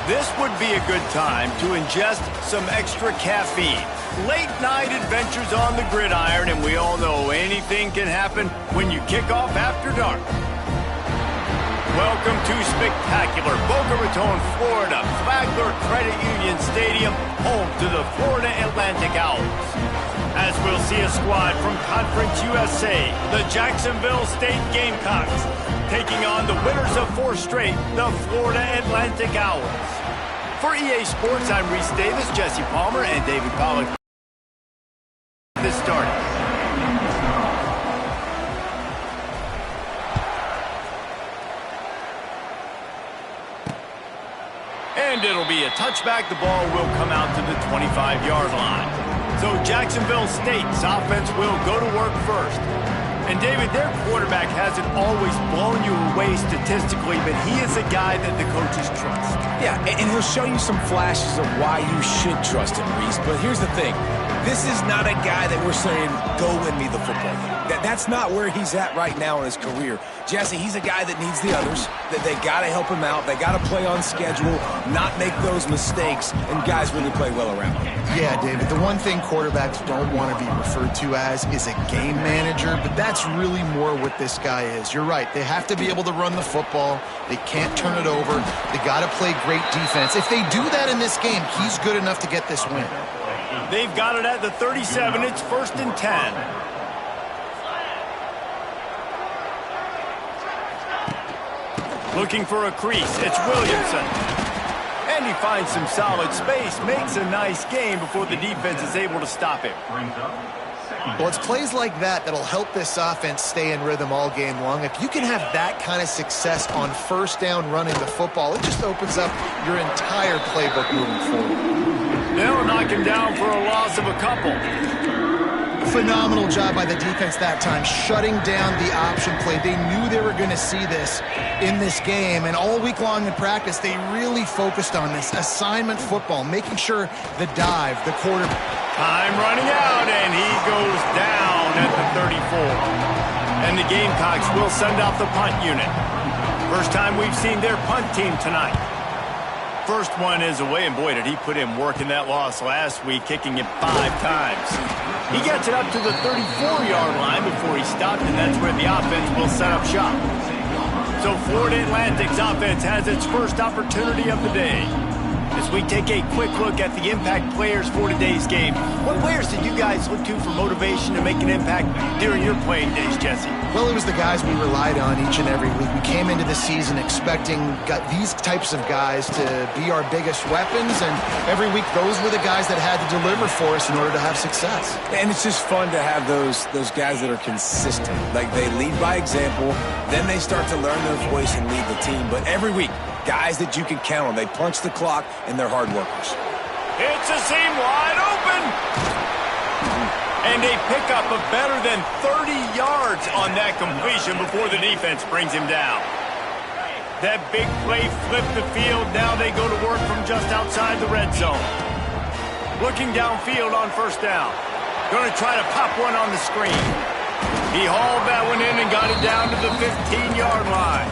This would be a good time to ingest some extra caffeine. Late-night adventures on the gridiron, and we all know anything can happen when you kick off after dark. Welcome to spectacular Boca Raton, Florida, Flagler Credit Union Stadium, home to the Florida Atlantic Owls. As we'll see a squad from Conference USA, the Jacksonville State Gamecocks, taking on the winners of 4 straight, the Florida Atlantic Owls. For EA Sports, I'm Reese Davis, Jesse Palmer, and David Pollack. This started. And it'll be a touchback. The ball will come out to the 25-yard line. So Jacksonville State's offense will go to work first. And David, their quarterback hasn't always blown you away statistically, but he is a guy that the coaches trust. Yeah, and he'll show you some flashes of why you should trust him, Reese. But here's the thing. This is not a guy that we're saying, go win me the football game. That's not where he's at right now in his career. Jesse, he's a guy that needs the others, that they got to help him out. They got to play on schedule, not make those mistakes, and guys really play well around him. Yeah, David, the one thing quarterbacks don't want to be referred to as is a game manager, but that's really more what this guy is. You're right. They have to be able to run the football. They can't turn it over. They got to play great defense. If they do that in this game, he's good enough to get this win. They've got it at the 37. It's 1st and 10. Looking for a crease. It's Williamson. And he finds some solid space. Makes a nice game before the defense is able to stop him. Well, it's plays like that that'll help this offense stay in rhythm all game long. If you can have that kind of success on 1st down running the football, it just opens up your entire playbook moving forward. They'll knock him down for a loss of a couple. Phenomenal job by the defense that time, shutting down the option play. They knew they were going to see this in this game, and all week long in practice, they really focused on this assignment football, making sure the dive, the quarterback. Time running out, and he goes down at the 34. And the Gamecocks will send out the punt unit. First time we've seen their punt team tonight. First one is away, and boy, did he put in work in that loss last week, kicking it 5 times. He gets it up to the 34-yard line before he stopped, and that's where the offense will set up shop. So Florida Atlantic's offense has its first opportunity of the day. As we take a quick look at the impact players for today's game, what players did you guys look to for motivation to make an impact during your playing days, Jesse? Well, it was the guys we relied on each and every week. We came into the season expecting these types of guys to be our biggest weapons, and every week those were the guys that had to deliver for us in order to have success. And it's just fun to have those guys that are consistent. Like, they lead by example, then they start to learn their voice and lead the team. But every week, guys that you can count on. They punch the clock, and they're hard workers. It's a seam wide open. And a pickup of better than 30 yards on that completion before the defense brings him down. That big play flipped the field. Now they go to work from just outside the red zone. Looking downfield on 1st down. Going to try to pop one on the screen. He hauled that one in and got it down to the 15-yard line.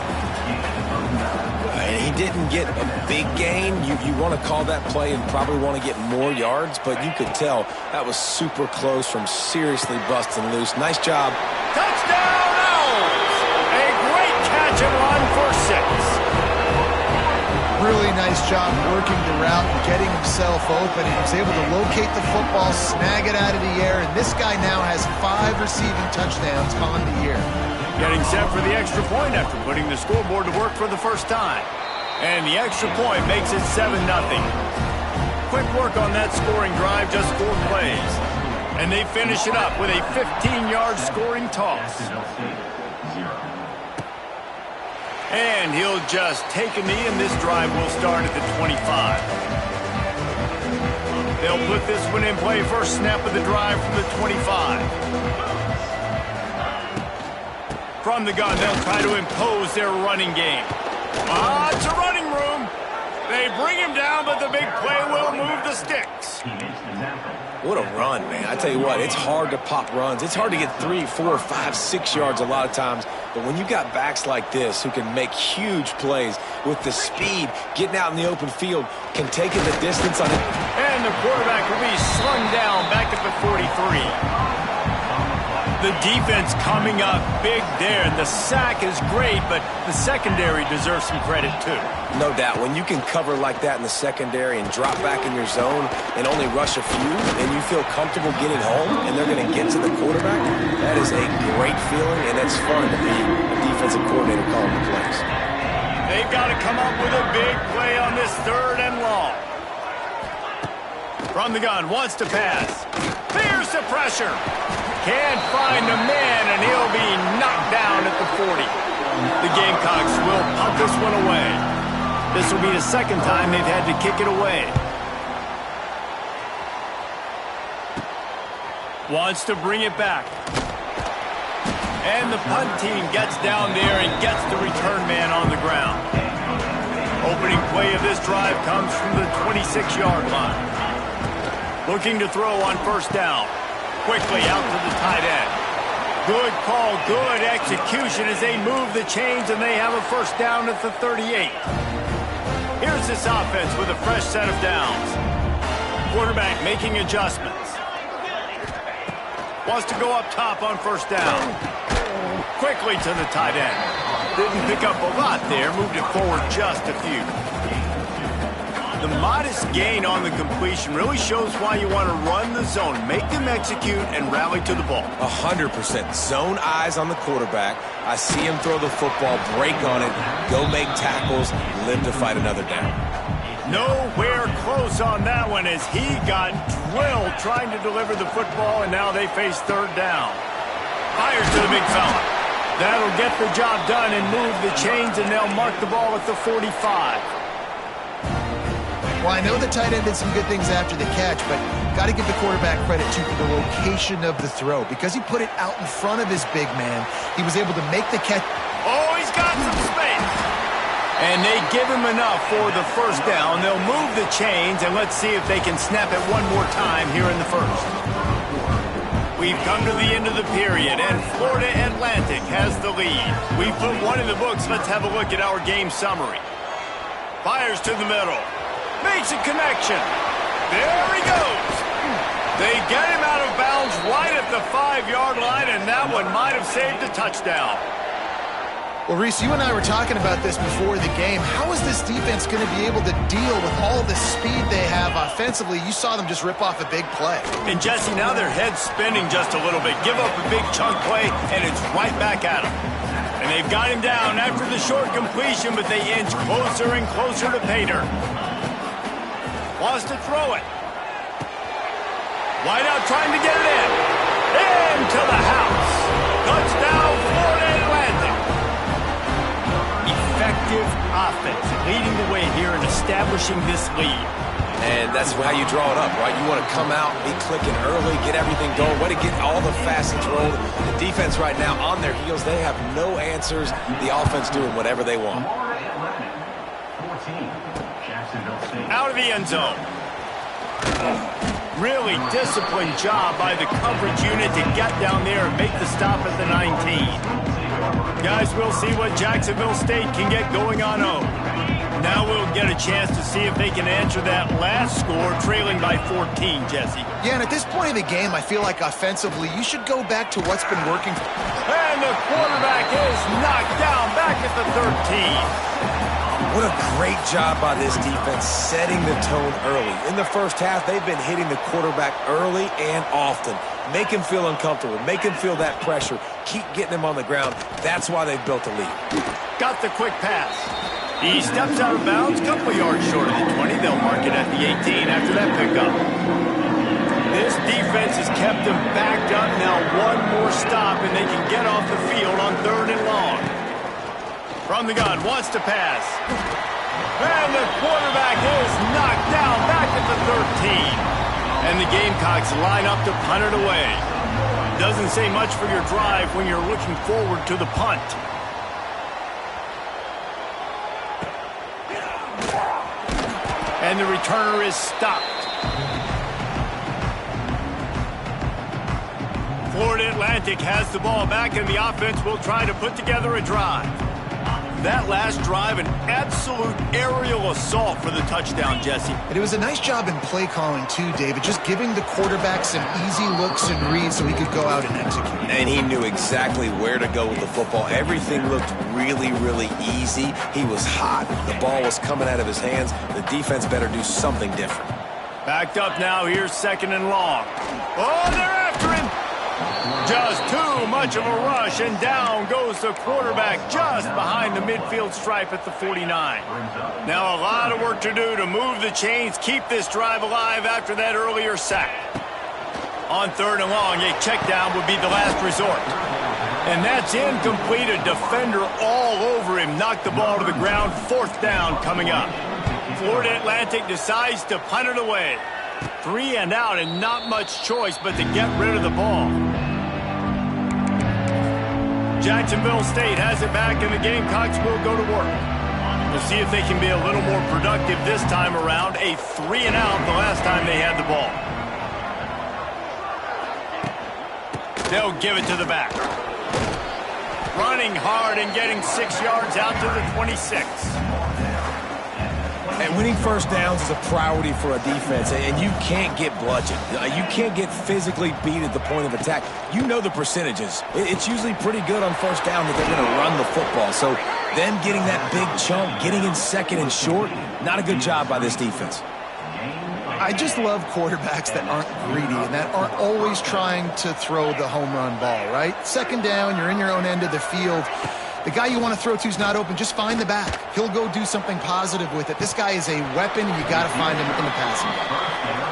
He didn't get a big gain. You want to call that play and probably want to get more yards, but you could tell that was super close from seriously busting loose. Nice job. Touchdown, Owls! A great catch and run for 6. Really nice job working the route and getting himself open. He was able to locate the football, snag it out of the air, and this guy now has 5 receiving touchdowns on the year. Getting set for the extra point after putting the scoreboard to work for the first time. And the extra point makes it 7-0. Quick work on that scoring drive, just 4 plays. And they finish it up with a 15-yard scoring toss. And he'll just take a knee, and this drive will start at the 25. They'll put this one in play. First snap of the drive from the 25. From the gun, they'll try to impose their running game. It's a running room. They bring him down, but the big play will move the sticks. What a run, man. I tell you what, it's hard to pop runs. It's hard to get 3, 4, 5, 6 yards a lot of times But when you got backs like this who can make huge plays with the speed, getting out in the open field, can take it the distance on it. And the quarterback will be slung down back at the 43. The defense coming up big there. The sack is great, but the secondary deserves some credit too. No doubt. When you can cover like that in the secondary and drop back in your zone and only rush a few, and you feel comfortable getting home, and they're going to get to the quarterback, that is a great feeling, and it's fun to be a defensive coordinator calling the plays. They've got to come up with a big play on this 3rd and long. From the gun, wants to pass. Fears the pressure. Can't find the man, and he'll be knocked down at the 40. The Gamecocks will punt this one away. This will be the 2nd time they've had to kick it away. Wants to bring it back. And the punt team gets down there and gets the return man on the ground. Opening play of this drive comes from the 26-yard line. Looking to throw on 1st down. Quickly out to the tight end. Good call, good execution as they move the chains, and they have a 1st down at the 38. Here's this offense with a fresh set of downs. Quarterback making adjustments. Wants to go up top on 1st down. Quickly to the tight end. Didn't pick up a lot there, moved it forward just a few. The modest gain on the completion really shows why you want to run the zone, make them execute, and rally to the ball. 100%. Zone eyes on the quarterback. I see him throw the football, break on it, go make tackles, live to fight another down. Nowhere close on that one as he got drilled trying to deliver the football, and now they face 3rd down. Fires to the big fella. That'll get the job done and move the chains, and they'll mark the ball at the 45. Well, I know the tight end did some good things after the catch, but got to give the quarterback credit, too, for the location of the throw. Because he put it out in front of his big man, he was able to make the catch. Oh, he's got some space. And they give him enough for the 1st down. They'll move the chains, and let's see if they can snap it one more time here in the 1st. We've come to the end of the period, and Florida Atlantic has the lead. We've put one in the books. Let's have a look at our game summary. Fires to the middle. Makes a connection. There he goes. They get him out of bounds right at the 5-yard line, and that one might have saved a touchdown. Well, Reese, you and I were talking about this before the game. How is this defense going to be able to deal with all the speed they have offensively? You saw them just rip off a big play. And, Jesse, now their head's spinning just a little bit. Give up a big chunk play, and it's right back at them. And they've got him down after the short completion, but they inch closer and closer to pay dirt. Wants to throw it. Wideout trying to get it in. Into the house. Touchdown, Florida Atlantic. Effective offense leading the way here and establishing this lead. And that's how you draw it up, right? You want to come out, be clicking early, get everything going. Way to get all the facets rolled. The defense right now on their heels. They have no answers. The offense doing whatever they want. Out of the end zone. Really disciplined job by the coverage unit to get down there and make the stop at the 19. Guys, we'll see what Jacksonville State can get going on home. Now we'll get a chance to see if they can answer that last score, trailing by 14, Jesse. Yeah, and at this point of the game, I feel like offensively, you should go back to what's been working. And the quarterback is knocked down back at the 13. What a great job by this defense setting the tone early. In the 1st half, they've been hitting the quarterback early and often. Make him feel uncomfortable. Make him feel that pressure. Keep getting him on the ground. That's why they've built a lead. Got the quick pass. He steps out of bounds, couple yards short of the 20. They'll mark it at the 18 after that pickup. This defense has kept them backed up. Now one more stop, and they can get off the field on 3rd and long. From the gun, wants to pass. And the quarterback is knocked down back at the 13. And the Gamecocks line up to punt it away. Doesn't say much for your drive when you're looking forward to the punt. And the returner is stopped. Florida Atlantic has the ball back, and the offense will try to put together a drive. That last drive, an absolute aerial assault for the touchdown, Jesse. And it was a nice job in play calling, too, David, just giving the quarterback some easy looks and reads so he could go out and execute. And he knew exactly where to go with the football. Everything looked really, really easy. He was hot. The ball was coming out of his hands. The defense better do something different. Backed up now. Here's 2nd and long. Oh, they're after him. Just too much of a rush, and down goes the quarterback just behind the midfield stripe at the 49. Now a lot of work to do to move the chains, keep this drive alive after that earlier sack. On 3rd and long, a check down would be the last resort. And that's incomplete. A defender all over him knocked the ball to the ground. 4th down coming up. Florida Atlantic decides to punt it away. 3 and out, and not much choice but to get rid of the ball. Jacksonville State has it back, and the Gamecocks will go to work. We'll see if they can be a little more productive this time around. A 3 and out the last time they had the ball. They'll give it to the back. Running hard and getting 6 yards out to the 26. And winning first downs is a priority for a defense, and you can't get bludgeoned. You can't get physically beat at the point of attack. You know the percentages. It's usually pretty good on first down that they're going to run the football. So them getting that big chunk, getting in 2nd and short, not a good job by this defense. I just love quarterbacks that aren't greedy and that aren't always trying to throw the home run ball, right? 2nd down, you're in your own end of the field. The guy you want to throw to is not open. Just find the back. He'll go do something positive with it. This guy is a weapon, and you got to find him in the passing game.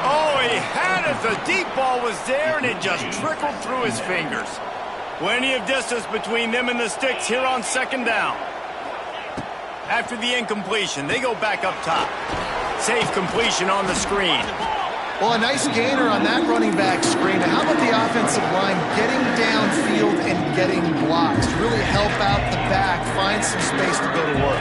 Oh, he had it. The deep ball was there, and it just trickled through his fingers. Plenty of distance between them and the sticks here on 2nd down. After the incompletion, they go back up top. Safe completion on the screen. Well, a nice gainer on that running back screen. Now, how about the offensive line getting downfield and getting blocks to really help out the back, find some space to go to work?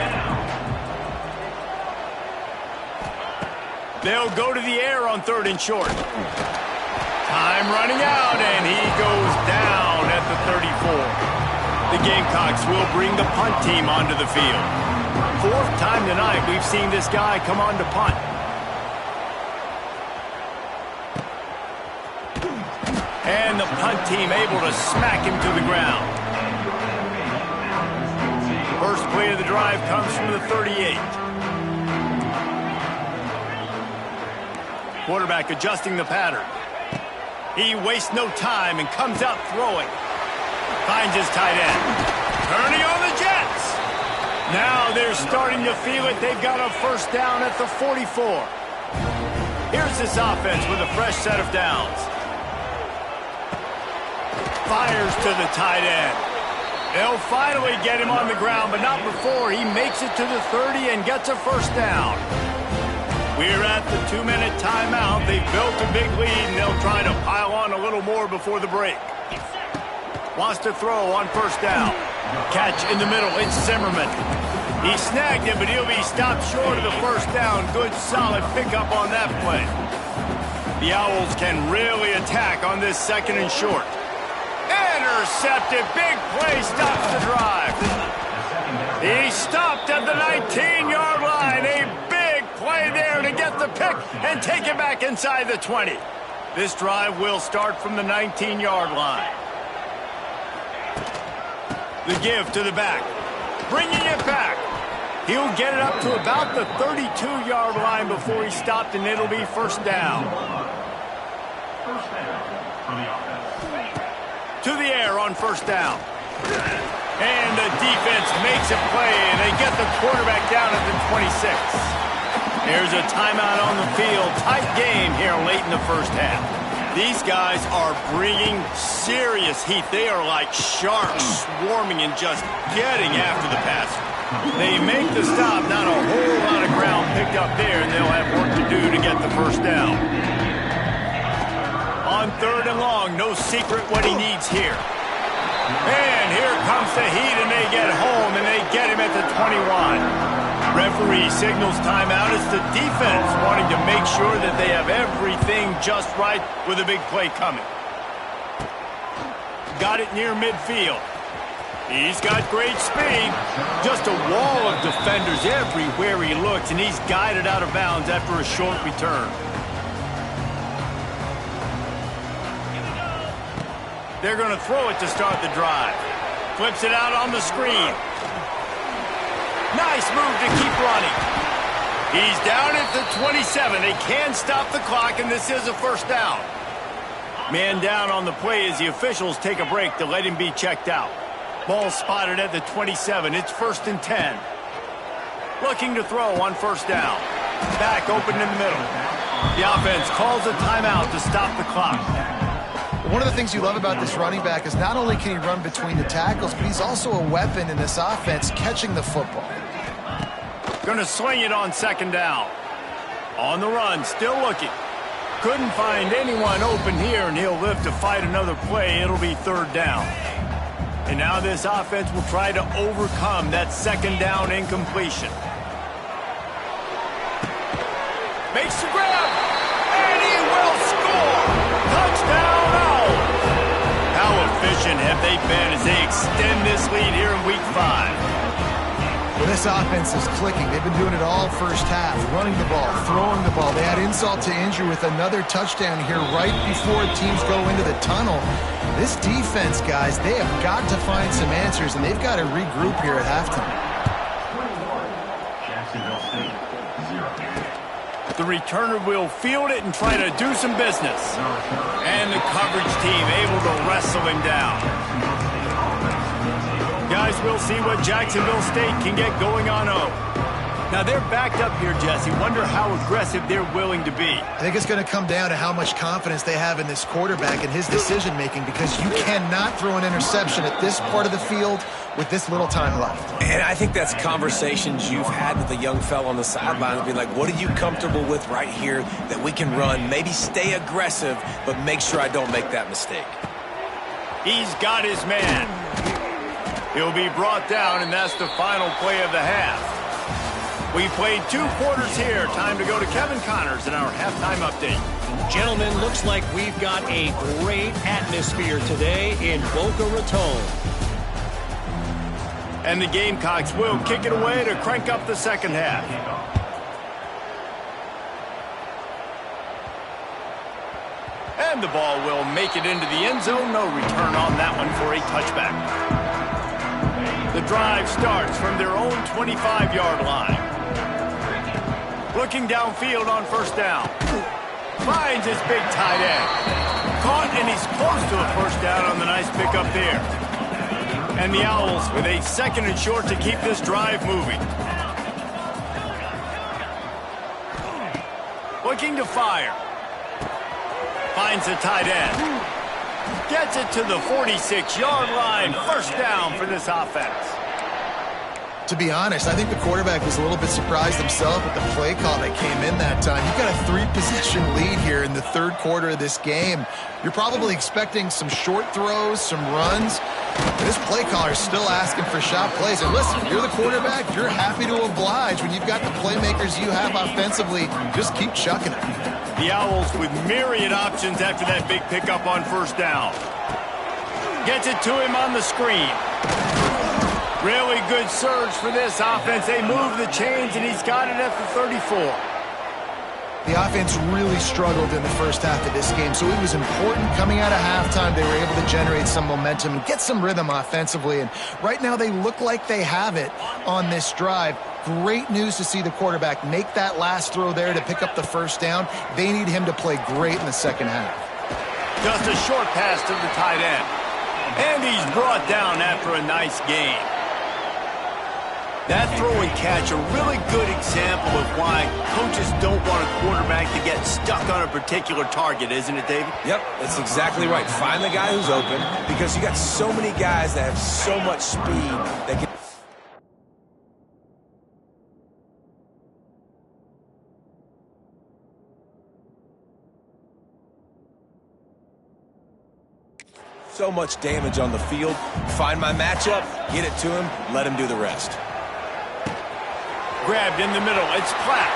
They'll go to the air on 3rd and short. Time running out, and he goes down at the 34. The Gamecocks will bring the punt team onto the field. 4th time tonight we've seen this guy come on to punt. And the punt team able to smack him to the ground. First play of the drive comes from the 38. Quarterback adjusting the pattern. He wastes no time and comes out throwing. Finds his tight end. Turning on the Jets. Now they're starting to feel it. They've got a first down at the 44. Here's this offense with a fresh set of downs. Fires to the tight end. They'll finally get him on the ground, but not before he makes it to the 30 and gets a first down. We're at the 2-minute timeout. They've built a big lead, and they'll try to pile on a little more before the break. Wants to throw on first down. Catch in the middle. It's Zimmerman. He snagged him, but he'll be stopped short of the first down. Good, solid pickup on that play. The Owls can really attack on this 2nd and short. Intercepted. Big play stops the drive. He stopped at the 19-yard line. A big play there to get the pick and take it back inside the 20. This drive will start from the 19-yard line. The give to the back. Bringing it back. He'll get it up to about the 32-yard line before he stopped, and it'll be first down. First down from the offense. To the air on first down. And the defense makes a play, and they get the quarterback down at the 26. Here's a timeout on the field. Tight game here late in the first half. These guys are bringing serious heat. They are like sharks swarming and just getting after the passer. They make the stop. Not a whole lot of ground picked up there, and they'll have work to do to get the first down. On 3rd and long, no secret what he needs here. And here comes the heat, and they get home, and they get him at the 21. Referee signals timeout. It's the defense wanting to make sure that they have everything just right with a big play coming. got it near midfield. He's got great speed. Just a wall of defenders everywhere he looks, and he's guided out of bounds after a short return. They're going to throw it to start the drive. Flips it out on the screen. Nice move to keep running. He's down at the 27. They can stop the clock, and this is a first down. Man down on the play as the officials take a break to let him be checked out. Ball spotted at the 27. It's 1st and 10. Looking to throw on first down. Back open in the middle. The offense calls a timeout to stop the clock. One of the things you love about this running back is not only can he run between the tackles, but he's also a weapon in this offense catching the football. Going to sling it on second down. On the run, still looking. Couldn't find anyone open here, and he'll live to fight another play. It'll be 3rd down. And now this offense will try to overcome that second down incompletion. Makes the grab, and he will score! Touchdown, Owls! How efficient have they been as they extend this lead here in Week 5? Well, this offense is clicking. They've been doing it all first half, running the ball, throwing the ball. They had insult to injury with another touchdown here right before teams go into the tunnel. This defense, guys, they have got to find some answers, and they've got to regroup here at halftime. The returner will field it and try to do some business. And the coverage team able to wrestle him down. Guys, we'll see what Jacksonville State can get going on 0. Now, they're backed up here, Jesse. Wonder how aggressive they're willing to be. I think it's going to come down to how much confidence they have in this quarterback and his decision-making, because you cannot throw an interception at this part of the field with this little time left. And I think that's conversations you've had with the young fella on the sideline. Be like, what are you comfortable with right here that we can run? Maybe stay aggressive, but make sure I don't make that mistake. He's got his man. He'll be brought down, and that's the final play of the half. We played 2 quarters here. Time to go to Kevin Connors in our halftime update. Gentlemen, looks like we've got a great atmosphere today in Boca Raton. And the Gamecocks will kick it away to crank up the second half. And the ball will make it into the end zone. No return on that one for a touchback. The drive starts from their own 25-yard line. Looking downfield on first down. Finds his big tight end. Caught, and he's close to a first down on the nice pickup there. And the Owls with a 2nd and short to keep this drive moving. Looking to fire. Finds the tight end. Gets it to the 46-yard line. First down for this offense. To be honest, I think the quarterback was a little bit surprised himself with the play call that came in that time. You've got a 3-possession lead here in the 3rd quarter of this game. You're probably expecting some short throws, some runs. But this play caller is still asking for shot plays. And listen, if you're the quarterback, you're happy to oblige. When you've got the playmakers you have offensively, just keep chucking it. The Owls with myriad options after that big pickup on first down. Gets it to him on the screen. Really good surge for this offense. They move the chains, and he's got it at the 34. The offense really struggled in the first half of this game, so it was important coming out of halftime they were able to generate some momentum and get some rhythm offensively. And right now they look like they have it on this drive. Great news to see the quarterback make that last throw there to pick up the first down. They need him to play great in the second half. Just a short pass to the tight end. And he's brought down after a nice gain. That throw and catch, a really good example of why coaches don't want a quarterback to get stuck on a particular target, isn't it, David? Yep, that's exactly right. Find the guy who's open, because you got so many guys that have so much speed that can... So much damage on the field. Find my matchup, get it to him, let him do the rest. Grabbed in the middle. It's Platt.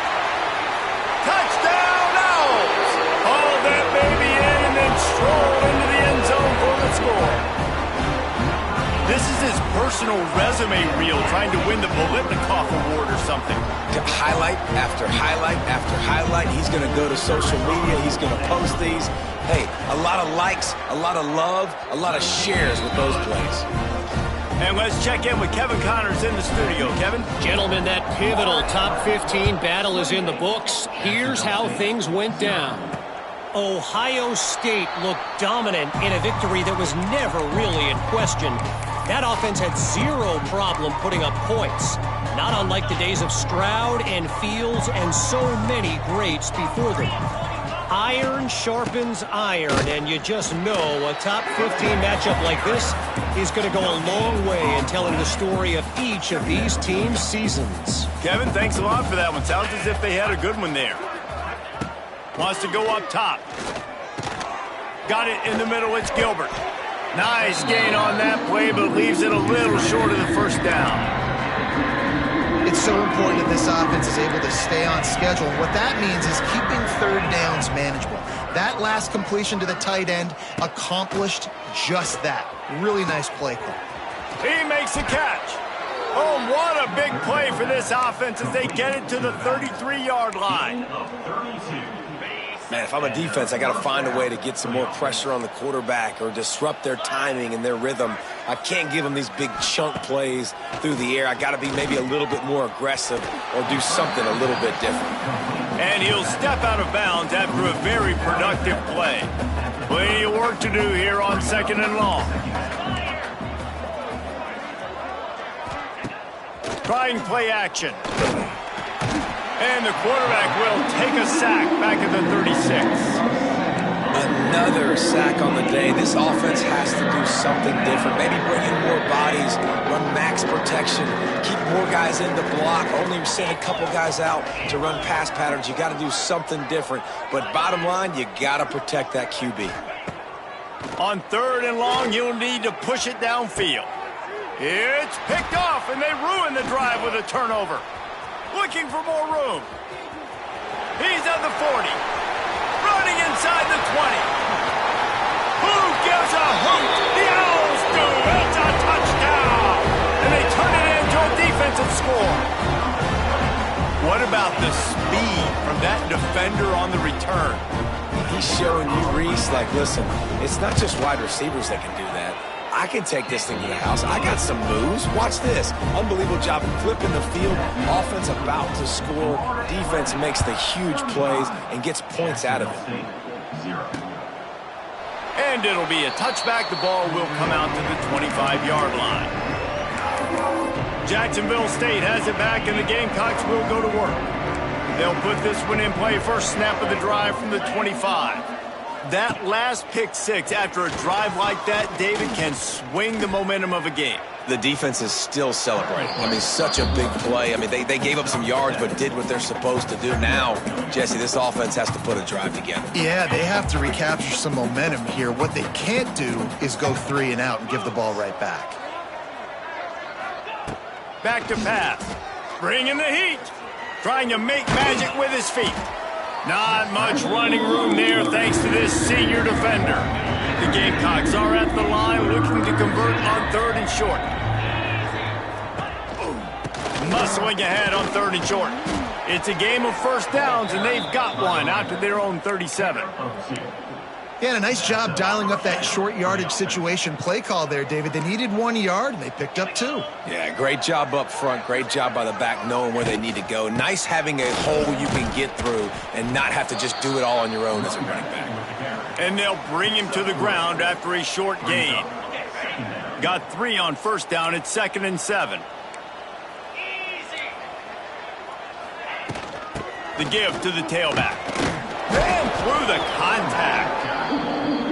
Touchdown, Owls! Hauled that baby in and then strolled into the end zone for the score. This is his personal resume reel, trying to win the Bolitnikoff Award or something. Highlight after highlight after highlight. He's going to go to social media. He's going to post these. Hey, a lot of likes, a lot of love, a lot of shares with those plays. And let's check in with Kevin Connors in the studio. Kevin? Gentlemen, that pivotal top 15 battle is in the books. Here's how things went down. Ohio State looked dominant in a victory that was never really in question. That offense had zero problem putting up points. Not unlike the days of Stroud and Fields and so many greats before them. Iron sharpens iron, and you just know a top 15 matchup like this is going to go a long way in telling the story of each of these teams' seasons. Kevin, thanks a lot for that one. Sounds as if they had a good one there. Wants to go up top. Got it in the middle. It's Gilbert. Nice gain on that play, but leaves it a little short of the first down. It's so important that this offense is able to stay on schedule. And what that means is keeping third downs manageable. That last completion to the tight end accomplished just that. Really nice play call. He makes a catch. Oh, what a big play for this offense as they get it to the 33-yard line. Man, if I'm a defense, I got to find a way to get some more pressure on the quarterback or disrupt their timing and their rhythm. I can't give them these big chunk plays through the air. I got to be maybe a little bit more aggressive or do something a little bit different. And he'll step out of bounds after a very productive play. Plenty of work to do here on 2nd and long. Trying play action. And the quarterback will take a sack back at the 36. Another sack on the day. This offense has to do something different. Maybe bring in more bodies, run max protection, keep more guys in the block, only send a couple guys out to run pass patterns. You got to do something different. But bottom line, you got to protect that QB. On 3rd and long, you'll need to push it downfield. It's picked off, and they ruin the drive with a turnover. Looking for more room. He's at the 40. Running inside the 20. Who gives a hoot? The Owls do. It's a touchdown. And they turn it into a defensive score. What about the speed from that defender on the return? He's showing you, Reese, like, listen, it's not just wide receivers that can do that. I can take this thing to the house. I got some moves. Watch this. Unbelievable job flipping the field. Offense about to score. Defense makes the huge plays and gets points out of it. And it'll be a touchback. The ball will come out to the 25-yard line. Jacksonville State has it back, and the Gamecocks will go to work. They'll put this one in play. First snap of the drive from the 25. That last pick six after a drive like that, David, can swing the momentum of a game. The defense is still celebrating. I mean, such a big play. I mean, they gave up some yards but did what they're supposed to do. Now, Jesse, this offense has to put a drive together. Yeah, they have to recapture some momentum here. What they can't do is go 3 and out and give the ball right back. Back to pass. Bringing the heat. Trying to make magic with his feet. Not much running room there thanks to this senior defender. The Gamecocks are at the line looking to convert on 3rd and short. Muscling ahead on 3rd and short. It's a game of first downs, and they've got one out to their own 37. Yeah, and a nice job dialing up that short yardage situation play call there, David. They needed 1 yard, and they picked up 2. Yeah, great job up front. Great job by the back knowing where they need to go. Nice having a hole you can get through and not have to just do it all on your own as a running back. And they'll bring him to the ground after a short gain. Got 3 on first down. It's 2nd and 7. The give to the tailback. Ran through the contact.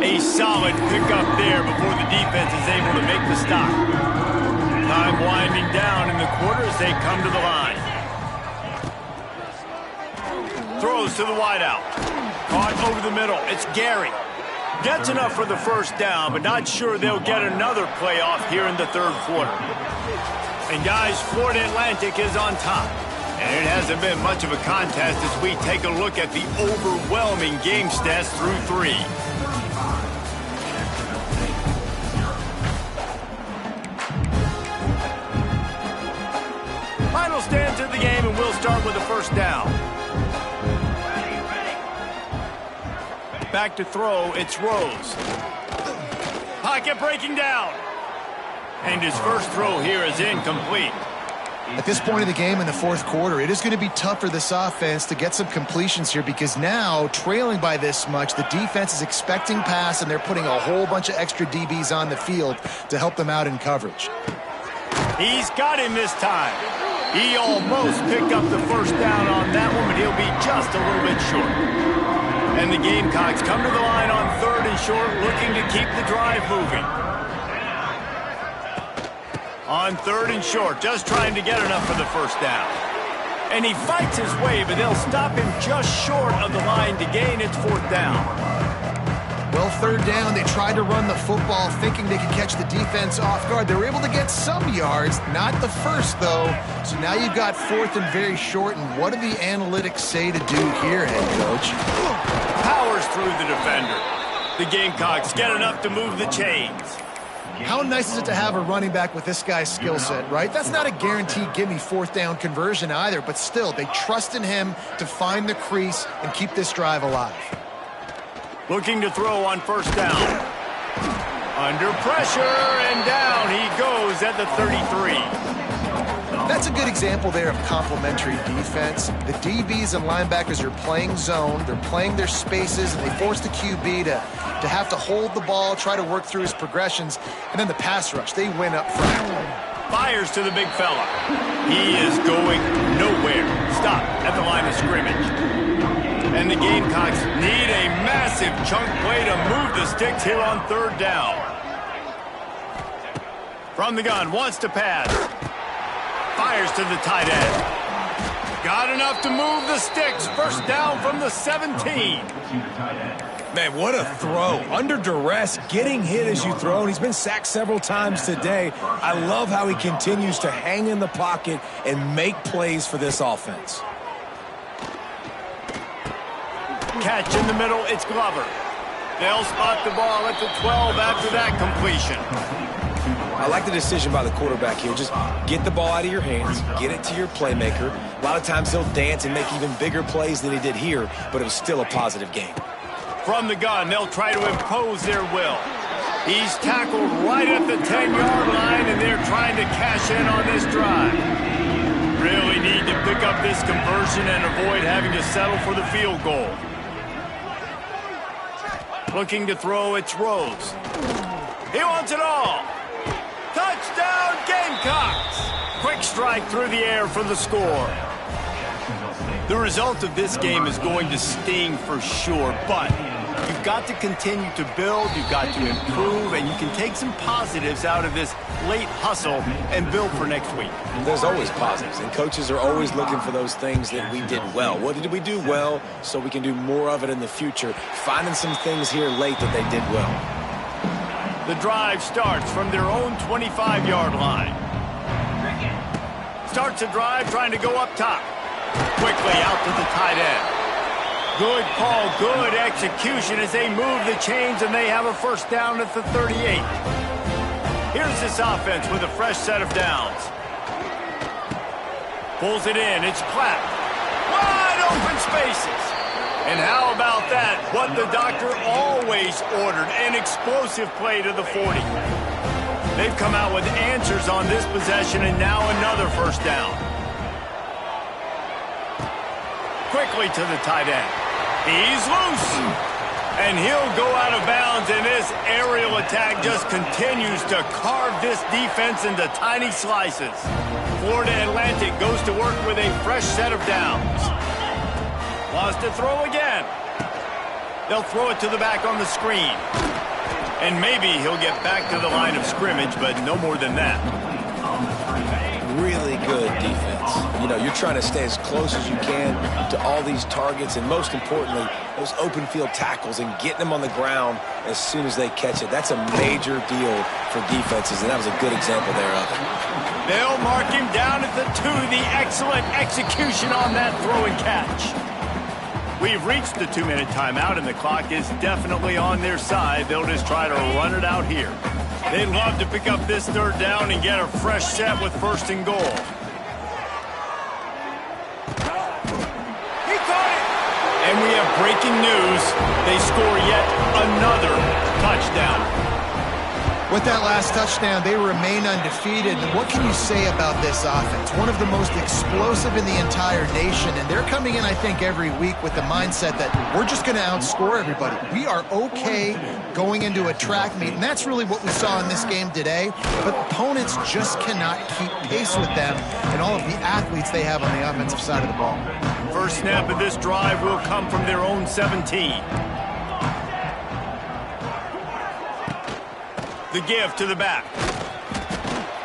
A solid pickup there before the defense is able to make the stop. Time winding down in the quarter as they come to the line. Throws to the wideout. Caught over the middle. It's Gary. Gets enough for the first down, but not sure they'll get another playoff here in the 3rd quarter. And guys, Florida Atlantic is on top. And it hasn't been much of a contest as we take a look at the overwhelming game stats through 3. start with a first down. Back to throw, it's Rose. Pocket breaking down. And his first throw here is incomplete. At this point of the game in the fourth quarter, it is going to be tough for this offense to get some completions here because now, trailing by this much, the defense is expecting pass and they're putting a whole bunch of extra DBs on the field to help them out in coverage. He's got him this time. He almost picked up the first down on that one, but he'll be just a little bit short. And the Gamecocks come to the line on 3rd and short, looking to keep the drive moving. On 3rd and short, just trying to get enough for the first down. And he fights his way, but they'll stop him just short of the line to gain its 4th down. Well, 3rd down, they tried to run the football thinking they could catch the defense off guard. They were able to get some yards, not the first, though. So now you've got 4th and very short, and what do the analytics say to do here, head coach? Powers through the defender. The Gamecocks get enough to move the chains. How nice is it to have a running back with this guy's skill set, right? That's not a guaranteed give-me 4th down conversion either, but still, they trust in him to find the crease and keep this drive alive. Looking to throw on 1st down. Under pressure, and down he goes at the 33. That's a good example there of complementary defense. The DBs and linebackers are playing zone, they're playing their spaces, and they force the QB to have to hold the ball, try to work through his progressions, and then the pass rush, they win up front. Fires to the big fella. He is going nowhere. Stop at the line of scrimmage. And the Gamecocks need a massive chunk play to move the sticks here on 3rd down. From the gun, wants to pass. Fires to the tight end. Got enough to move the sticks. First down from the 17. Man, what a throw. Under duress, getting hit as you throw, and he's been sacked several times today. I love how he continues to hang in the pocket and make plays for this offense. Catch in the middle, it's Glover. They'll spot the ball at the 12 after that completion. I like the decision by the quarterback here. Just get the ball out of your hands, get it to your playmaker. A lot of times he'll dance and make even bigger plays than he did here, but it was still a positive game. From the gun, they'll try to impose their will. He's tackled right at the 10-yard line, and they're trying to cash in on this drive. Really need to pick up this conversion and avoid having to settle for the field goal. Looking to throw, it's Rose. He wants it all. Touchdown, Gamecocks! Quick strike through the air for the score. The result of this game is going to sting for sure, but you've got to continue to build, you've got to improve, and you can take some positives out of this late hustle and build for next week. There's always positives, and coaches are always looking for those things that we did well. What did we do well so we can do more of it in the future? Finding some things here late that they did well. The drive starts from their own 25-yard line. Starts a drive trying to go up top. Quickly out to the tight end. Good call, good execution as they move the chains, and they have a first down at the 38. Here's this offense with a fresh set of downs. Pulls it in, it's Clapp. Wide open spaces. And how about that? What the doctor always ordered, an explosive play to the 40. They've come out with answers on this possession, and now another first down. Quickly to the tight end. He's loose. And he'll go out of bounds, and this aerial attack just continues to carve this defense into tiny slices. Florida Atlantic goes to work with a fresh set of downs. Wants to throw again. They'll throw it to the back on the screen. And maybe he'll get back to the line of scrimmage, but no more than that. Really good defense. You know, you're trying to stay as close as you can to all these targets, and most importantly, those open field tackles and getting them on the ground as soon as they catch it. That's a major deal for defenses, and that was a good example there of it. They'll mark him down at the 2. The excellent execution on that throw and catch. We've reached the 2-minute timeout, and the clock is definitely on their side. They'll just try to run it out here. They'd love to pick up this third down and get a fresh set with 1st and goal. And we have breaking news. They score yet another touchdown. With that last touchdown, they remain undefeated. And what can you say about this offense? One of the most explosive in the entire nation. And they're coming in, I think, every week with the mindset that we're just going to outscore everybody. We are okay going into a track meet. And that's really what we saw in this game today. But opponents just cannot keep pace with them and all of the athletes they have on the offensive side of the ball. First snap of this drive will come from their own 17. The give to the back.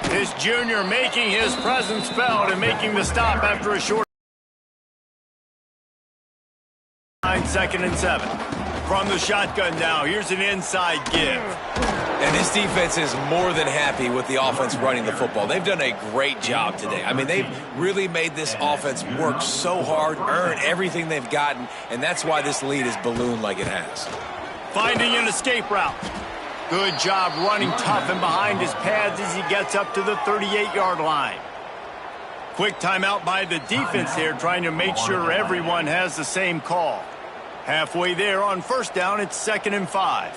This junior making his presence felt and making the stop after a short 2nd and 7. From the shotgun now, here's an inside give. And this defense is more than happy with the offense running the football. They've done a great job today. I mean, they've really made this offense work so hard, earn everything they've gotten, and that's why this lead is ballooned like it has. Finding an escape route. Good job running tough and behind his pads as he gets up to the 38-yard line. Quick timeout by the defense here, trying to make sure everyone has the same call. Halfway there on first down, it's 2nd and 5.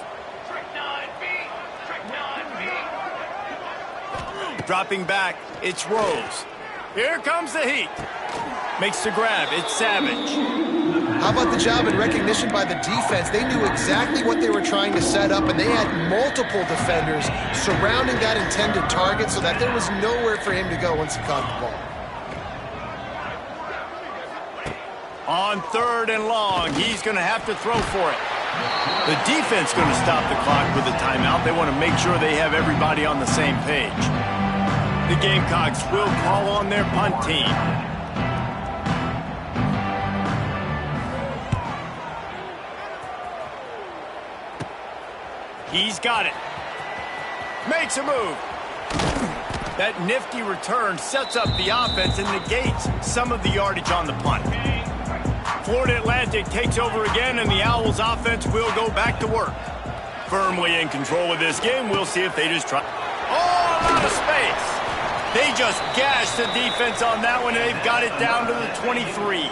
Dropping back, it's Rose. Here comes the heat. Makes the grab, it's Savage. How about the job and recognition by the defense? They knew exactly what they were trying to set up, and they had multiple defenders surrounding that intended target so that there was nowhere for him to go once he caught the ball. On 3rd and long, he's going to have to throw for it. The defense going to stop the clock with a timeout. They want to make sure they have everybody on the same page. The Gamecocks will call on their punt team. He's got it. Makes a move. That nifty return sets up the offense and negates some of the yardage on the punt. Florida Atlantic takes over again, and the Owls offense will go back to work. Firmly in control of this game. We'll see if they just try. Oh, a lot of space. They just gashed the defense on that one, and they've got it down to the 23.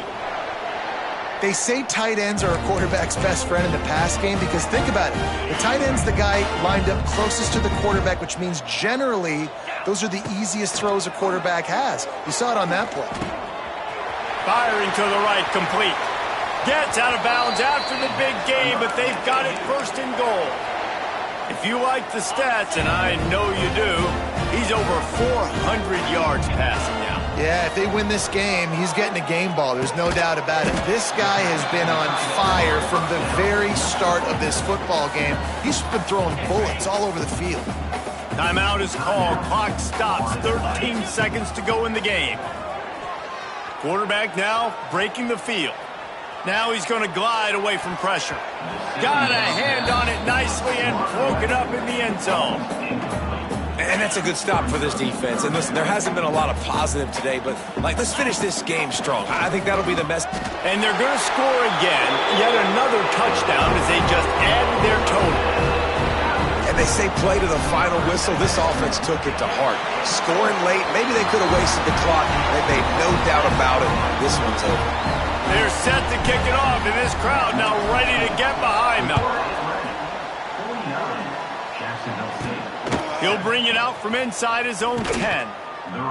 They say tight ends are a quarterback's best friend in the pass game because think about it. The tight end's the guy lined up closest to the quarterback, which means generally those are the easiest throws a quarterback has. You saw it on that play. Firing to the right, complete. Gets out of bounds after the big game, but they've got it 1st and goal. If you like the stats, and I know you do, he's over 400 yards passing now. Yeah, if they win this game, he's getting a game ball. There's no doubt about it. This guy has been on fire from the very start of this football game. He's been throwing bullets all over the field. Timeout is called. Clock stops. 13 seconds to go in the game. Quarterback now breaking the field. Now he's going to glide away from pressure. Got a hand on it nicely and broke it up in the end zone. And that's a good stop for this defense. And listen, there hasn't been a lot of positive today, but, let's finish this game strong. I think that'll be the best. And they're going to score again. Yet another touchdown as they just added their total. And they say play to the final whistle. This offense took it to heart. Scoring late, maybe they could have wasted the clock. They made no doubt about it. This one's over. They're set to kick it off, and this crowd now ready to get behind them. He'll bring it out from inside his own 10.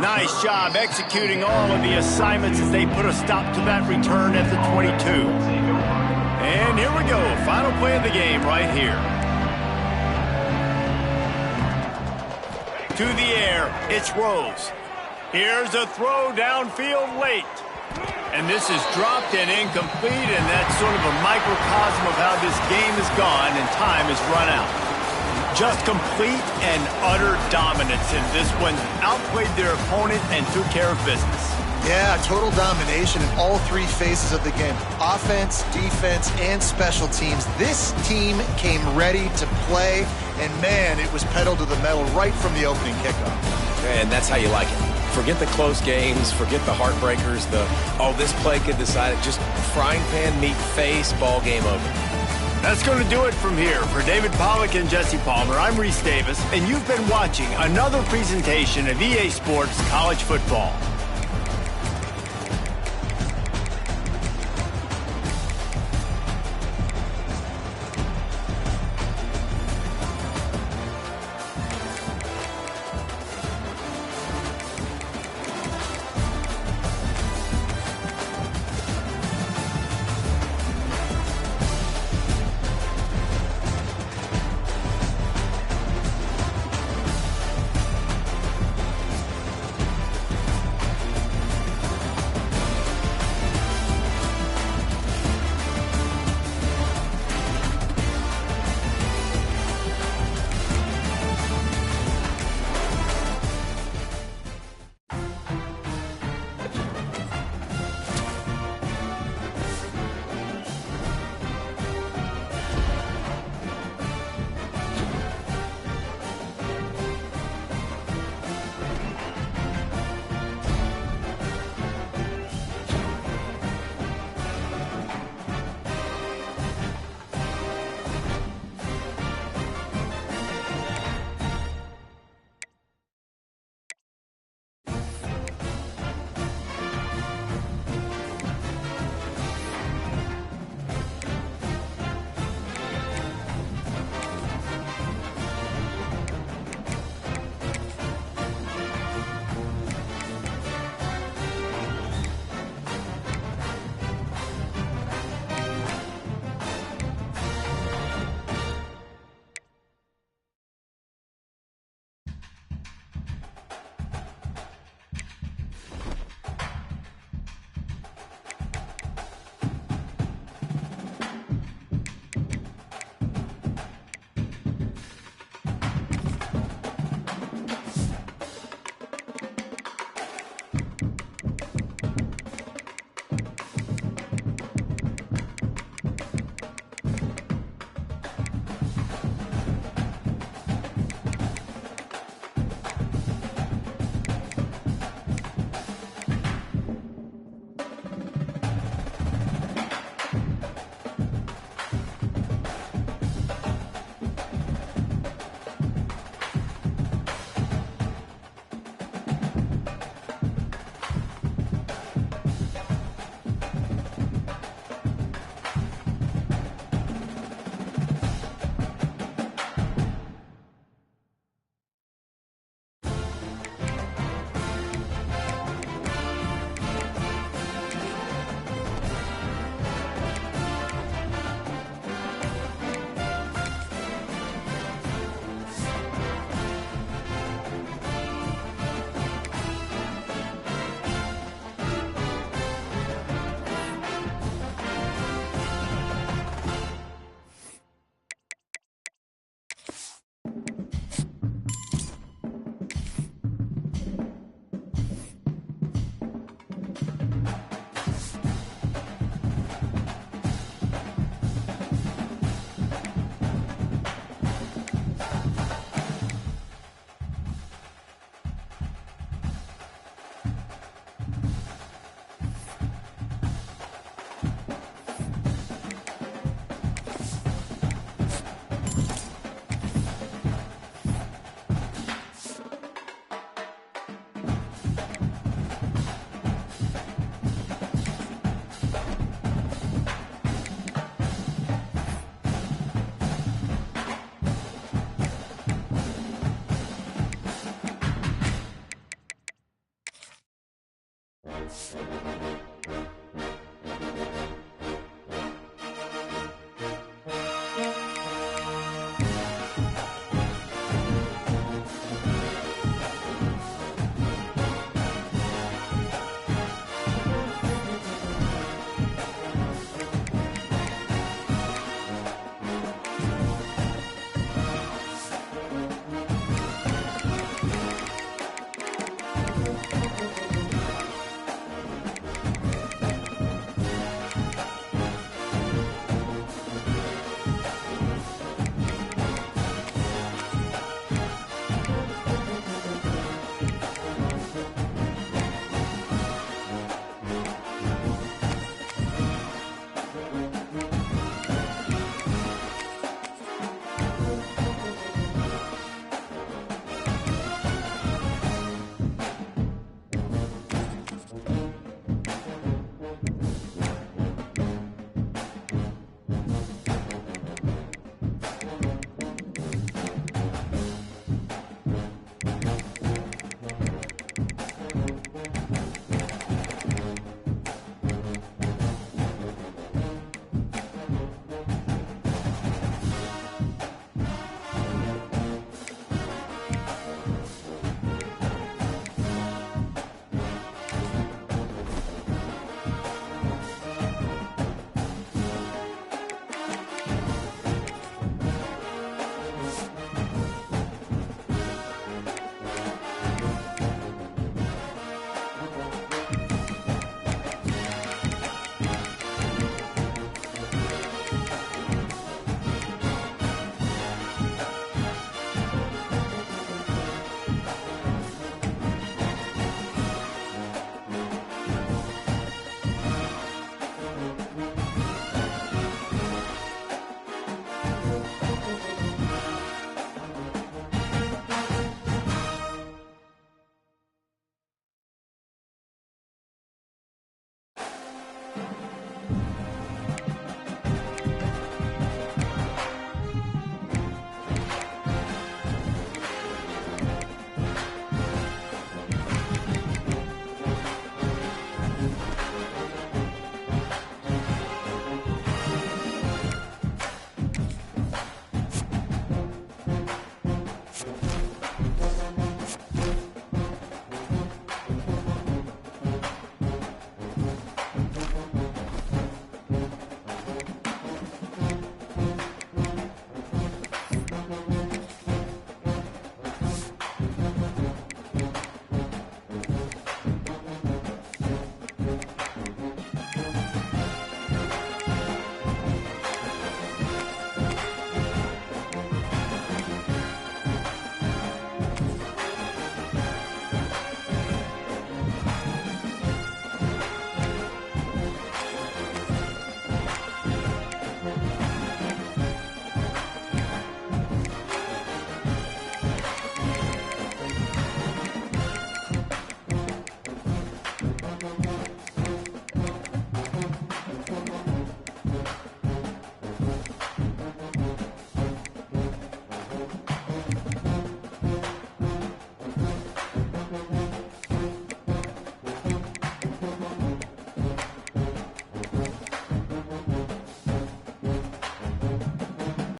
Nice job executing all of the assignments as they put a stop to that return at the 22. And here we go. Final play of the game right here. To the air, it's Rose. Here's a throw downfield late. And this is dropped and incomplete, and that's sort of a microcosm of how this game has gone and time has run out. Just complete and utter dominance in this one. Outplayed their opponent and took care of business. Yeah, total domination in all 3 phases of the game. Offense, defense, and special teams. This team came ready to play, and man, it was pedal to the metal right from the opening kickoff. And that's how you like it. Forget the close games, forget the heartbreakers, this play could decide it. Just frying pan, meat face, ball game over. That's going to do it from here. For David Pollack and Jesse Palmer, I'm Reese Davis, and you've been watching another presentation of EA Sports College Football.